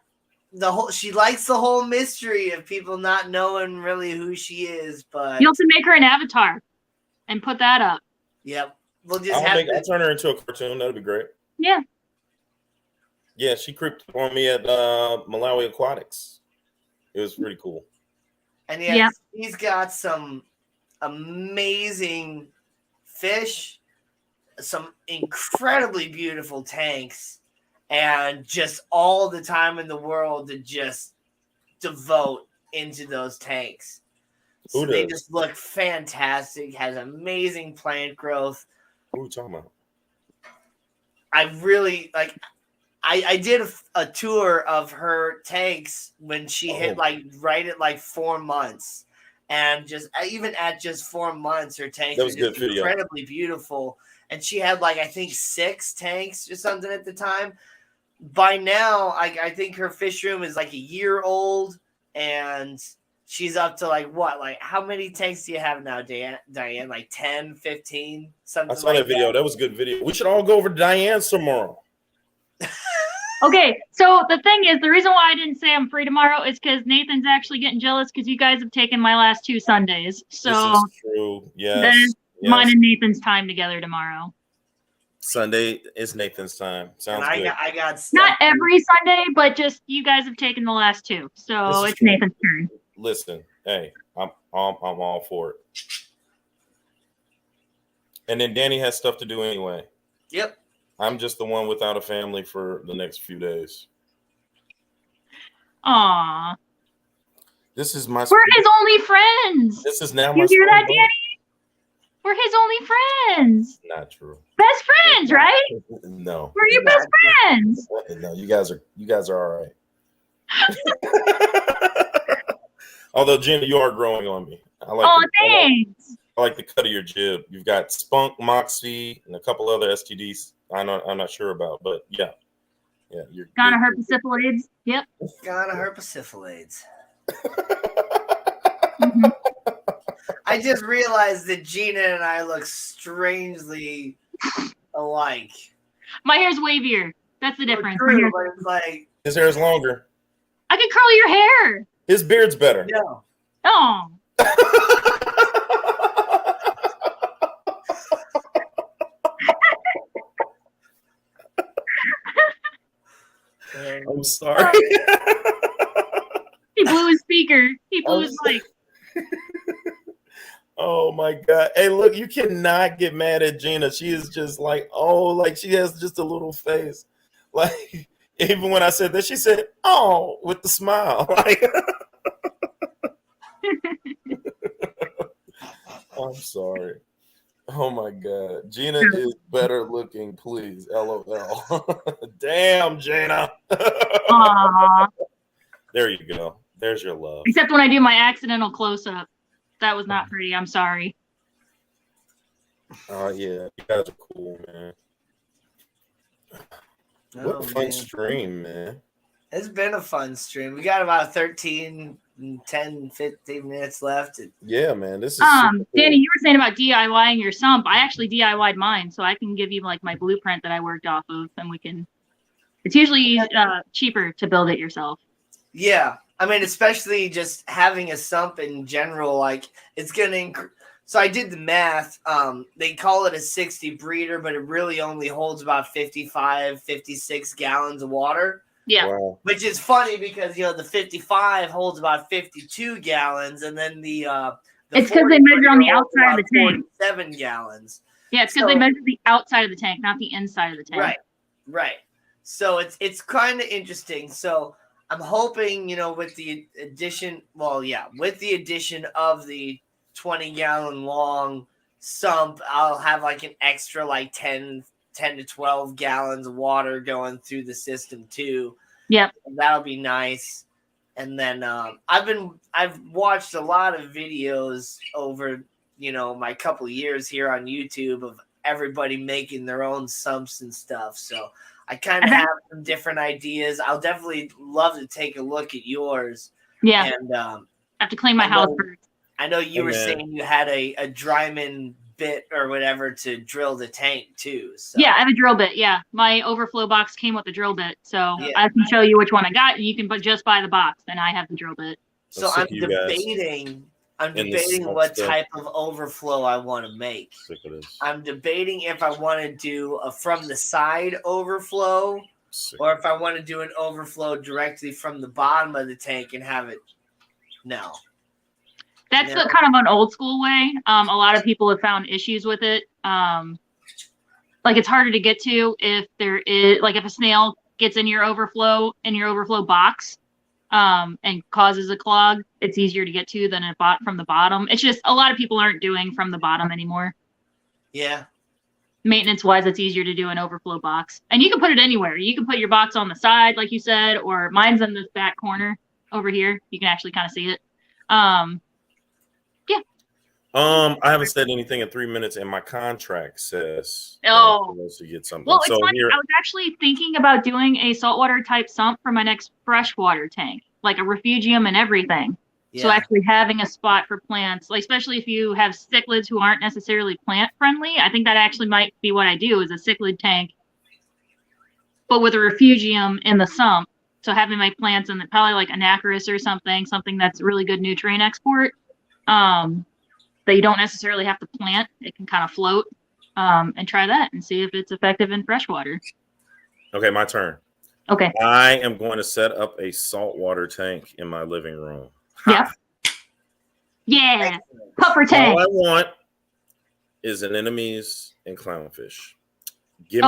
she likes the whole mystery of people not knowing really who she is, but You'll have to make her an avatar and put that up. yep. We'll just I'll turn her into a cartoon. That'd be great. Yeah. Yeah, she creeped on me at Malawi Aquatics. It was pretty cool. And Yeah. he's got some amazing fish, some incredibly beautiful tanks, and just all the time in the world to just devote into those tanks. So they just look fantastic, has amazing plant growth. What are we talking about? I really like. I did a tour of her tanks when she hit right at 4 months, and even at just 4 months, her tanks were just incredibly beautiful. And she had I think 6 tanks or something at the time. By now, I think her fish room is a year old, and she's up to how many tanks do you have now, Diane? 10, 15, something. I saw that video. That was a good video. We should all go over to Diane's tomorrow. Okay, so the thing is, the reason why I didn't say I'm free tomorrow is because Nathan's actually getting jealous because you guys have taken my last 2 Sundays. So this is true. Yes. There's mine and Nathan's time together tomorrow. Sunday is Nathan's time. Sounds good. I got stuff. Not every Sunday, but just you guys have taken the last 2. So it's Nathan's turn. Listen, hey, I'm all for it. And then Danny has stuff to do anyway. Yep. I'm just the one without a family for the next few days. Aw. This is my. We're his only friends. This is now my. You hear that, Danny? We're his only friends. Not true. Best friends, right? No. We're your best friends. No, you guys are all right. Although Gina, you are growing on me. Thanks. I like the cut of your jib. You've got Spunk, Moxie, and a couple other STDs. I'm not sure about, but yeah, you're Gonorrhea. Yep. Gonorrhea. Mhm. I just realized that Gina and I look strangely alike. My hair's wavier. That's the difference. My True, hair's- but it's like, his hair is longer. I can curl your hair. His beard's better. no. Oh. I'm sorry. He blew his speaker. He blew his mic. Oh my God. Hey, look, you cannot get mad at Gina. She is just like, oh, like she has just a little face. Like, even when I said that, she said, oh, with the smile. Like, I'm sorry. Oh my God. Gina is better looking, please. LOL. Damn, Gina. Aww. There you go. There's your love. Except when I do my accidental close-up. That was not pretty. I'm sorry. Oh, yeah. You guys are cool, man. What a fun stream, man. It's been a fun stream. We got about 13, 10, 15 minutes left. Yeah, man. This is Danny, you were saying about DIYing your sump. I actually DIY'd mine, so I can give you like my blueprint that I worked off of, and we can. It's usually cheaper to build it yourself. Yeah, I mean, especially just having a sump in general, like it's gonna. So I did the math. They call it a 60 breeder, but it really only holds about 55, 56 gallons of water. Yeah. Wow. Which is funny because, you know, the 55 holds about 52 gallons, and then the it's because they measure on the outside of the tank. 7 gallons. Yeah, it's because they measure the outside of the tank, not the inside of the tank. Right. So it's kind of interesting. So I'm hoping, you know, with the addition of the 20-gallon long sump, I'll have like an extra like 10 to 12 gallons of water going through the system too. Yep. That'll be nice. And then I've watched a lot of videos over, you know, my couple of years here on YouTube of everybody making their own sumps and stuff. So I kind of have some different ideas. I'll definitely love to take a look at yours. Yeah. And I have to clean my house first. I know you were saying you had a Dryman bit or whatever to drill the tank too. So. Yeah, I have a drill bit. Yeah, my overflow box came with a drill bit, so I can show you which one I got. You can just buy the box, and I have the drill bit. So I'm debating what type of overflow I want to make. I'm debating if I want to do a from the side overflow or if I want to do an overflow directly from the bottom of the tank and have it. No. That's kind of an old school way. A lot of people have found issues with it. Like it's harder to get to if there is if a snail gets in your overflow box and causes a clog, it's easier to get to than a bot from the bottom. It's just a lot of people aren't doing from the bottom anymore. Yeah. Maintenance wise, it's easier to do an overflow box. And you can put it anywhere. You can put your box on the side, like you said, or mine's in this back corner over here. You can actually kind of see it. I haven't said anything in 3 minutes, and my contract says to get something. Well, it's funny. I was actually thinking about doing a saltwater type sump for my next freshwater tank, like a refugium and everything. Yeah. So actually having a spot for plants, like especially if you have cichlids who aren't necessarily plant friendly, I think that actually might be what I do is a cichlid tank, but with a refugium in the sump. So having my plants in probably like Anacharis or something that's really good nutrient export. That you don't necessarily have to plant. It can kind of float and try that and see if it's effective in freshwater. Okay, my turn. Okay. I am going to set up a saltwater tank in my living room. Yeah. Yeah. Puffer tank. All I want is anemones and clownfish. Give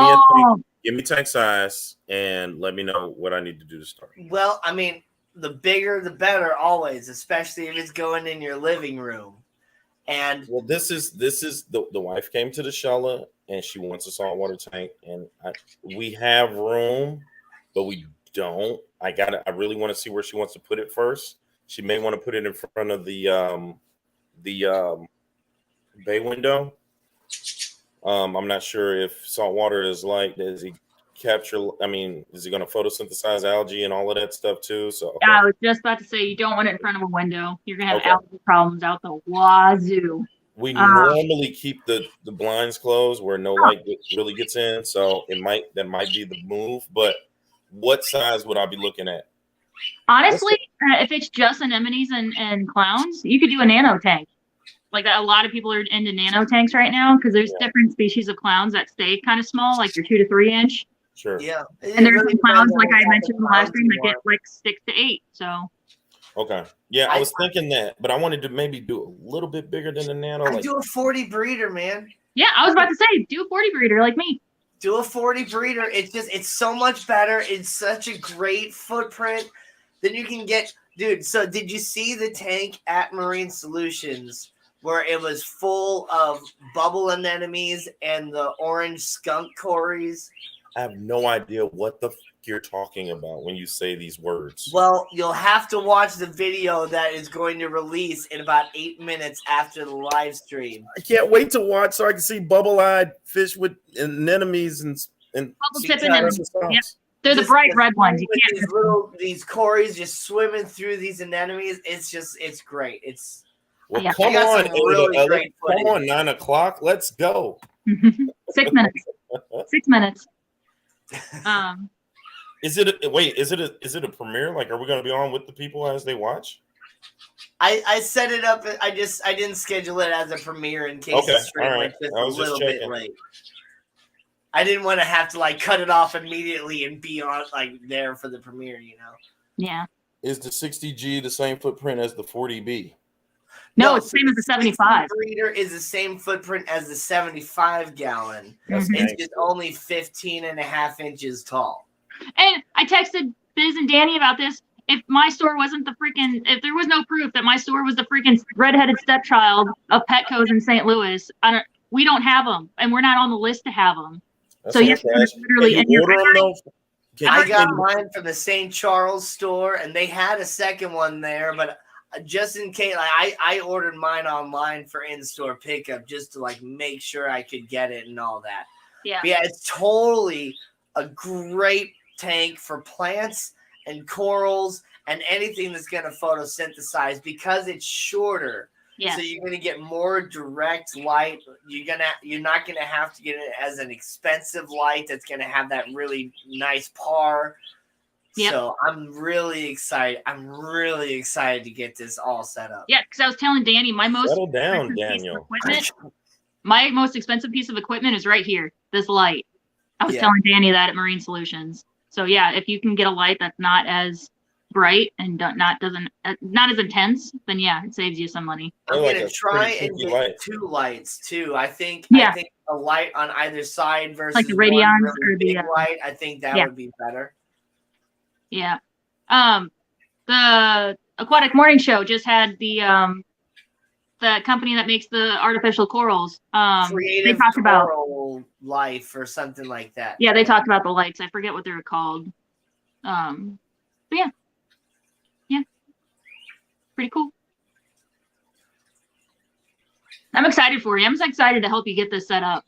me tank size and let me know what I need to do to start. Well, I mean, the bigger the better always, especially if it's going in your living room. And this is the wife came to the Shella and she wants a saltwater tank, and we have room, but we don't. I really want to see where she wants to put it first She may want to put it in front of the bay window. I'm not sure if saltwater is like, does he capture? I mean, is he going to photosynthesize algae and all of that stuff too? So okay. Yeah, I was just about to say you don't want it in front of a window. You're gonna have algae problems out the wazoo. We normally keep the blinds closed where no light really gets in, so that might be the move. But what size would I be looking at? Honestly, if it's just anemones and clowns, you could do a nano tank. Like that, a lot of people are into nano tanks right now because there's different species of clowns that stay kind of small, like your 2 to 3 inch. Sure. Yeah. And there's some clowns, like I mentioned in the last stream, that get like 6 to 8. So. Okay. Yeah, I was thinking that, but I wanted to maybe do a little bit bigger than a nano. I do a 40 breeder, man. Yeah, I was about to say, do a 40 breeder like me. Do a 40 breeder. It's so much better. It's such a great footprint. Then you can get, dude. So did you see the tank at Marine Solutions where it was full of bubble anemones and the orange skunk cories? I have no idea what the you're talking about when you say these words. Well, you'll have to watch the video that is going to release in about 8 minutes after the live stream. I can't wait to watch so I can see bubble-eyed fish with anemones and bubble tip anemones. Yep. They're the bright red ones. You can't these cories just swimming through these anemones. It's great. It's come on, really come on, 9 o'clock. Let's go. 6 minutes. 6 minutes. Is it a premiere? Like, are we going to be on with the people as they watch? I set it up. I didn't schedule it as a premiere in case the stream went just a little bit late. I didn't want to have to like cut it off immediately and be on like there for the premiere, you know? Yeah. Is the 60G the same footprint as the 40B? No, it's the same as the 75. The breeder is the same footprint as the 75 gallon. It's just only 15.5 inches tall. And I texted Bizz and Danny about this. If my store wasn't if there was no proof that my store was the freaking redheaded stepchild of Petco's in St. Louis, we don't have them, and we're not on the list to have them. So you have to literally. I got mine from the St. Charles store, and they had a second one there, but just in case, like I ordered mine online for in-store pickup just to like make sure I could get it and all that. Yeah. But yeah, it's totally a great tank for plants and corals and anything that's going to photosynthesize because it's shorter. Yeah. So you're going to get more direct light. You're not going to have to get it as an expensive light that's going to have that really nice par. Yep. So I'm really excited. To get this all set up. Yeah, because I was telling Danny settle down, Daniel. My most expensive piece of equipment is right here. This light. I was telling Danny that at Marine Solutions. So yeah, if you can get a light that's not as bright and not as intense, then yeah, it saves you some money. I'm gonna try and get 2 lights too. I think a light on either side versus like the Radions or the light. I think that would be better. Yeah. The Aquatic Morning Show just had the company that makes the artificial corals. Creative they talked Coral Life or something like that. Yeah, they talked about the lights. I forget what they were called. But yeah. Yeah. Pretty cool. I'm excited for you. I'm excited to help you get this set up.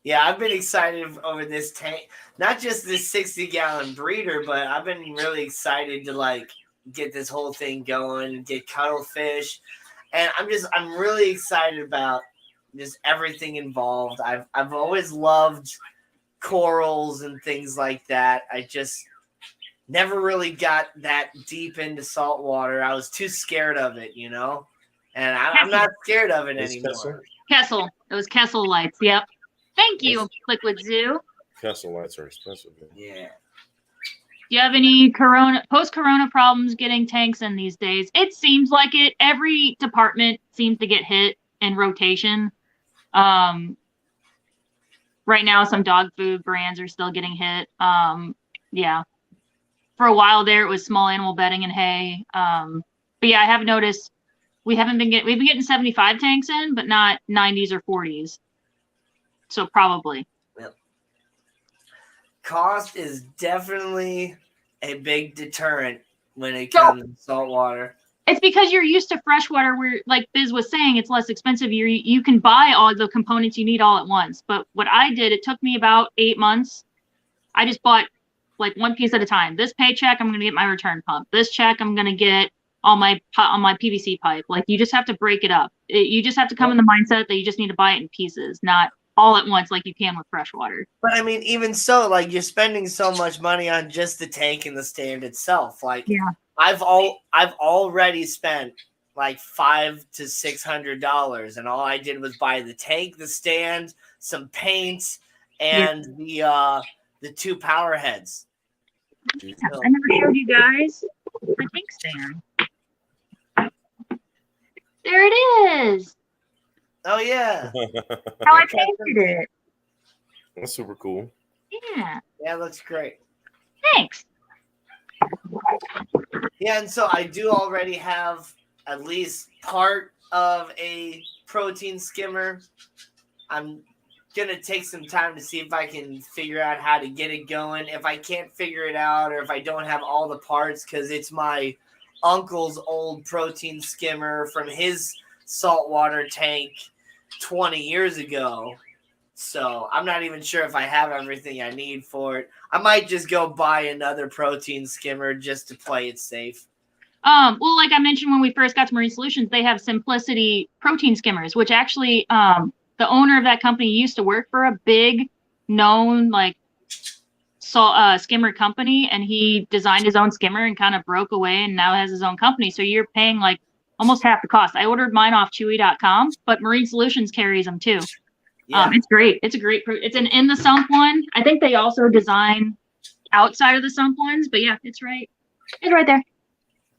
Yeah, I've been excited over this tank. Not just this 60-gallon breeder, but I've been really excited to like get this whole thing going, get cuttlefish. And I'm really excited about just everything involved. I've always loved corals and things like that. I just never really got that deep into saltwater. I was too scared of it, you know? And I'm not scared of it anymore. Kessel. It was Kessel lights. Yep. Thank you, Liquid Zoo. Kessel lights are expensive. Yeah. Do you have any post-corona problems getting tanks in these days? It seems like it. Every department seems to get hit in rotation. Right now, some dog food brands are still getting hit. Yeah. For a while there, it was small animal bedding and hay. But yeah, I have noticed we've been getting 75 tanks in, but not 90s or 40s. So probably. Yep. Cost is definitely a big deterrent when it comes to saltwater. It's because you're used to freshwater where, like Bizz was saying, it's less expensive. You can buy all the components you need all at once. But what I did, it took me about 8 months. I just bought like one piece at a time. This paycheck, I'm going to get my return pump. This check, I'm going to get on my PVC pipe. Like, you just have to break it up. You just have to come in the mindset that you just need to buy it in pieces, not all at once like you can with freshwater. But I mean, even so, like, you're spending so much money on just the tank and the stand itself. Like, Yeah. I've already spent like $500 to $600, and all I did was buy the tank, the stand, some paint, and the 2 power heads. Yeah, I never showed you guys the tank stand. There it is. Oh yeah, How I painted it. That's super cool. Yeah. yeah, looks great. Thanks. Yeah, and so I do already have at least part of a protein skimmer. I'm gonna take some time to see if I can figure out how to get it going. If I can't figure it out, or if I don't have all the parts, because it's my uncle's old protein skimmer from his saltwater tank 20 years ago. So I'm not even sure if I have everything I need for it. I might just go buy another protein skimmer just to play it safe. Well, like I mentioned when we first got to Marine Solutions, they have Simplicity protein skimmers, which actually the owner of that company used to work for a big known like skimmer company, and he designed his own skimmer and kind of broke away and now has his own company. So you're paying like almost half the cost. I ordered mine off Chewy.com, but Marine Solutions carries them too. Yeah. It's great. It's a great. It's an in the sump one. I think they also design outside of the sump ones, but yeah, it's right. It's right there.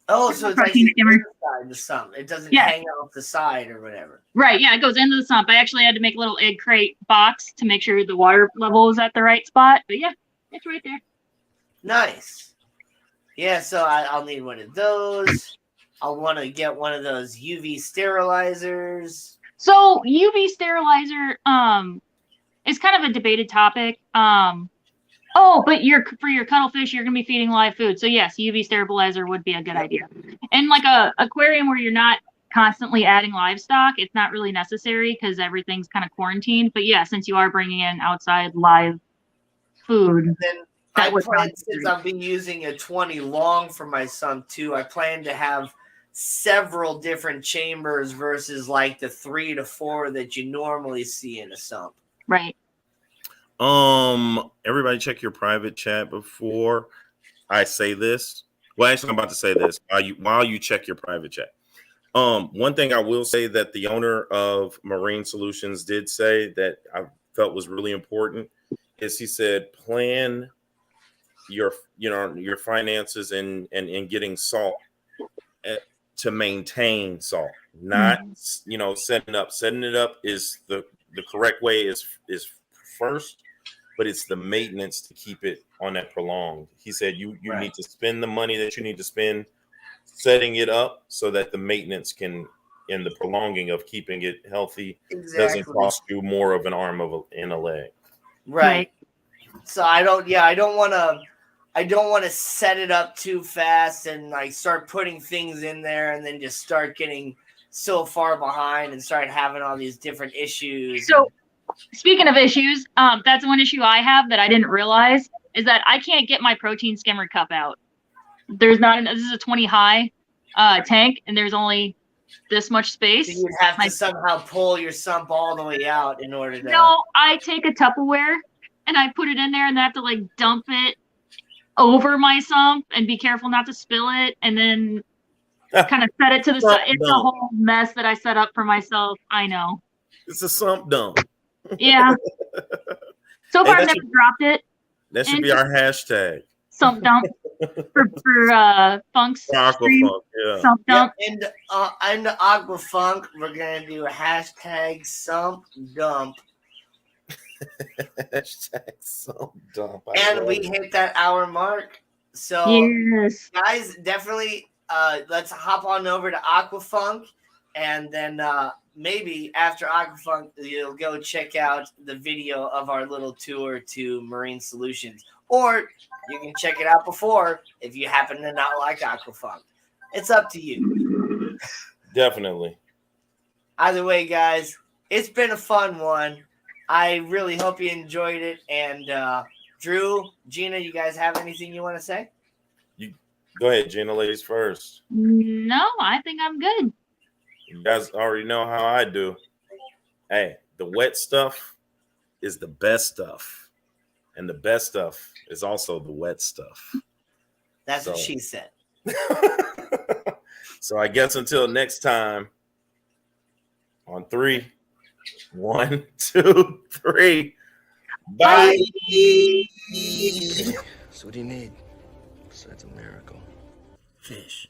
Oh, so it's Protein actually skimmer. inside the sump. It doesn't hang off the side or whatever. Right. Yeah, it goes into the sump. I actually had to make a little egg crate box to make sure the water level is at the right spot. But yeah, it's right there. Nice. Yeah, so I'll need one of those. I'll want to get one of those UV sterilizers. So UV sterilizer is kind of a debated topic. Oh, but for your cuttlefish, you're gonna be feeding live food. So yes, UV sterilizer would be a good idea. And like a aquarium where you're not constantly adding livestock, it's not really necessary because everything's kind of quarantined. But yeah, since you are bringing in outside live food, Then that I would plan, probably since I've been using a 20 long for my sump too, I plan to have several different chambers versus like the 3 to 4 that you normally see in a sump. right. Everybody check your private chat before I say this. Well, actually, I'm about to say this while you check your private chat. One thing I will say that the owner of Marine Solutions did say that I felt was really important is he said plan your finances and getting salt to maintain salt, not setting it up is the correct way is first, but it's the maintenance to keep it on that prolonged. He said you Right. need to spend the money that you need to spend setting it up so that the maintenance can and the prolonging of keeping it healthy doesn't cost you more of an arm and a leg. Right. So I don't want to set it up too fast and like start putting things in there and then just start getting so far behind and start having all these different issues. So speaking of issues, that's one issue I have that I didn't realize is that I can't get my protein skimmer cup out. There's not this is a 20 high tank and there's only this much space. So you'd have to somehow pull your sump all the way out in order to. No, I take a Tupperware and I put it in there and I have to like dump it over my sump and be careful not to spill it and then kind of set it to the side. It's a whole mess that I set up for myself. I know. It's a sump dump. Yeah. So far, I've never dropped it. That should be our hashtag. Sump dump for Funk's stream. Aquafunk, yeah. Sump dump. Yep, and the Aquafunk, we're gonna do a hashtag sump dump. Hashtag sump dump. And we hit that hour mark. So yes, guys, definitely let's hop on over to Aquafunk, and then maybe after Aquafunk, you'll go check out the video of our little tour to Marine Solutions. Or you can check it out before if you happen to not like Aquafunk. It's up to you. Definitely. Either way, guys, it's been a fun one. I really hope you enjoyed it. And Drew, Gina, you guys have anything you want to say? You go ahead, Gina, ladies first. No, I think I'm good. You guys already know how I do. Hey, the wet stuff is the best stuff. And the best stuff is also the wet stuff. That's what she said. So I guess until next time, on 3, 1, 2, 3. Bye. So what do you need besides a miracle? Fish.